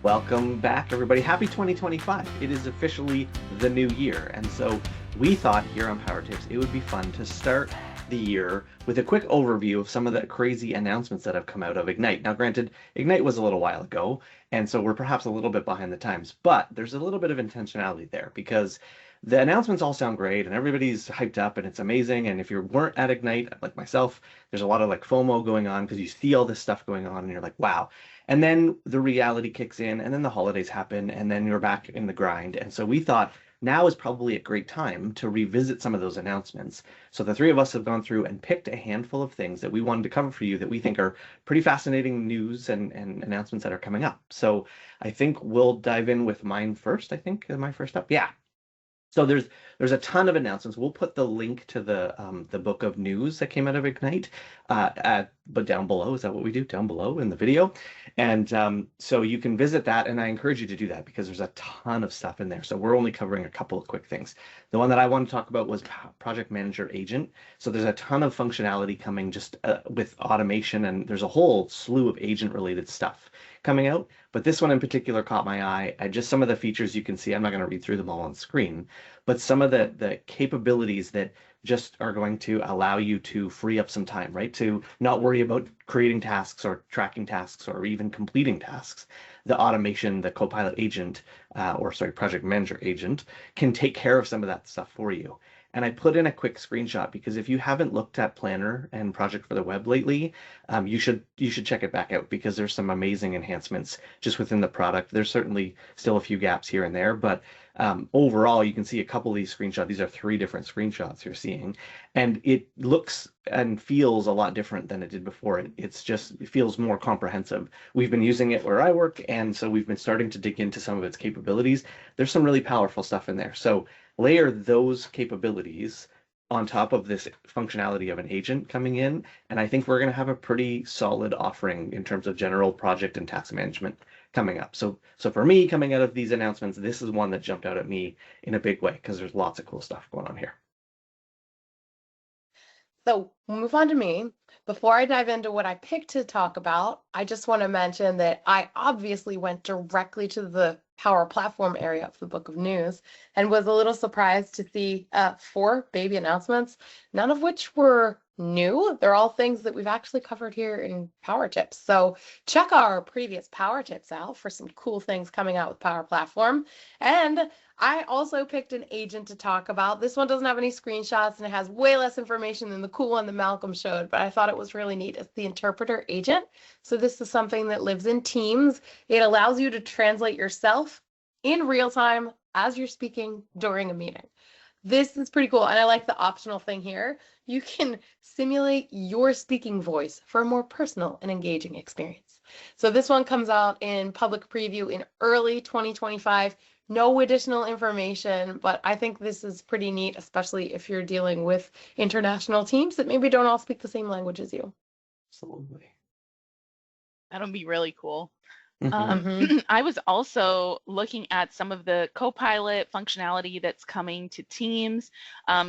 Welcome back, everybody. Happy 2025. It is officially the new year. And so we thought here on Power Tips, it would be fun to start the year with a quick overview of some of the crazy announcements that have come out of Ignite. Now, granted, Ignite was a little while ago, and so we're perhaps a little bit behind the times, but there's a little bit of intentionality there because the announcements all sound great and everybody's hyped up and it's amazing. And if you weren't at Ignite, like myself, there's a lot of like FOMO going on because you see all this stuff going on and you're like, wow. And then the reality kicks in, and then the holidays happen, and then you're back in the grind. And so we thought now is probably a great time to revisit some of those announcements. So the three of us have gone through and picked a handful of things that we wanted to cover for you that we think are pretty fascinating news and announcements that are coming up. So I think we'll dive in with mine first. I think is my first up. Yeah. So there's a ton of announcements. We'll put the link to the book of news that came out of Ignite, but down below. Is that what we do? Down below in the video, and so you can visit that. And I encourage you to do that because there's a ton of stuff in there. So we're only covering a couple of quick things. The one that I want to talk about was Project Manager Agent. So there's a ton of functionality coming just with automation, and there's a whole slew of agent-related stuff coming out. But this one in particular caught my eye. Just some of the features you can see. I'm not going to read through them all on screen, but some of the capabilities that just are going to allow you to free up some time, right? To not worry about creating tasks or tracking tasks or even completing tasks. The automation, the Copilot agent, Project Manager agent can take care of some of that stuff for you. And I put in a quick screenshot because if you haven't looked at Planner and Project for the Web lately, you should check it back out because there's some amazing enhancements just within the product. There's certainly still a few gaps here and there, but overall, you can see a couple of these screenshots. These are three different screenshots you're seeing, and it looks and feels a lot different than it did before. It feels more comprehensive. We've been using it where I work, and so we've been starting to dig into some of its capabilities. There's some really powerful stuff in there. So layer those capabilities on top of this functionality of an agent coming in, and I think we're going to have a pretty solid offering in terms of general project and task management coming up. So for me, coming out of these announcements, this is one that jumped out at me in a big way because there's lots of cool stuff going on here. So we'll move on to me. Before I dive into what I picked to talk about, I just want to mention that I obviously went directly to the Power Platform area of the Book of News and was a little surprised to see 4 baby announcements, none of which were new. They're all things that we've actually covered here in Power Tips. So check our previous Power Tips out for some cool things coming out with Power Platform. And I also picked an agent to talk about. This one doesn't have any screenshots and it has way less information than the cool one that Malcolm showed, but I thought it was really neat. It's the interpreter agent. So this is something that lives in Teams. It allows you to translate yourself in real time as you're speaking during a meeting. This is pretty cool. And I like the optional thing here. You can simulate your speaking voice for a more personal and engaging experience. So this one comes out in public preview in early 2025. No additional information, but I think this is pretty neat, especially if you're dealing with international teams that maybe don't all speak the same language as you. Absolutely. That'll be really cool. Mhm. I was also looking at some of the Copilot functionality that's coming to Teams.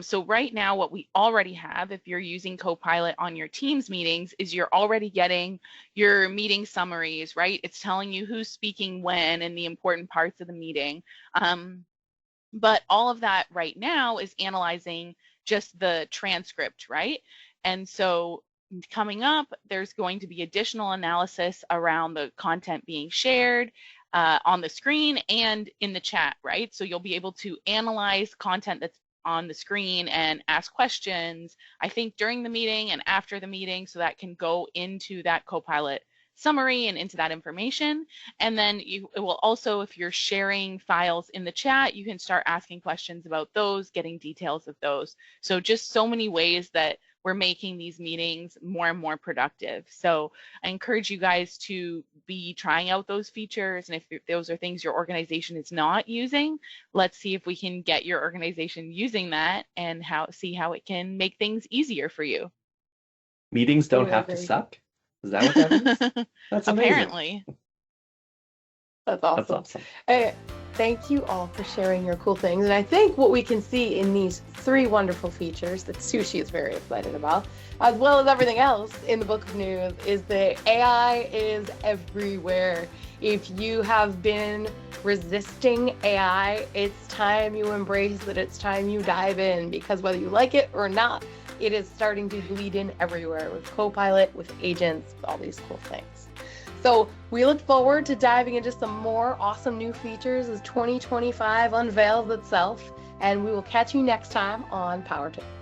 So right now, what we already have, if you're using Copilot on your Teams meetings, is you're already getting your meeting summaries, right? It's telling you who's speaking when and the important parts of the meeting. But all of that right now is analyzing just the transcript, right? And so coming up, there's going to be additional analysis around the content being shared on the screen and in the chat, right? So you'll be able to analyze content that's on the screen and ask questions, I think, during the meeting and after the meeting, so that can go into that Copilot summary and into that information. And then it will also, if you're sharing files in the chat, you can start asking questions about those, getting details of those. So just so many ways that we're making these meetings more and more productive. So I encourage you guys to be trying out those features. And if those are things your organization is not using, let's see if we can get your organization using that and see how it can make things easier for you. Meetings don't have to suck. Is that what that is? That's amazing. Apparently. That's awesome. That's awesome. Hey, Thank you all for sharing your cool things. And I think what we can see in these 3 wonderful features that Sushi is very excited about, as well as everything else in the Book of News, is that AI is everywhere. If you have been resisting AI, it's time you embrace that. It's time you dive in, because whether you like it or not, it is starting to bleed in everywhere with Copilot, with agents, with all these cool things. So we look forward to diving into some more awesome new features as 2025 unveils itself, and we will catch you next time on Power Tips.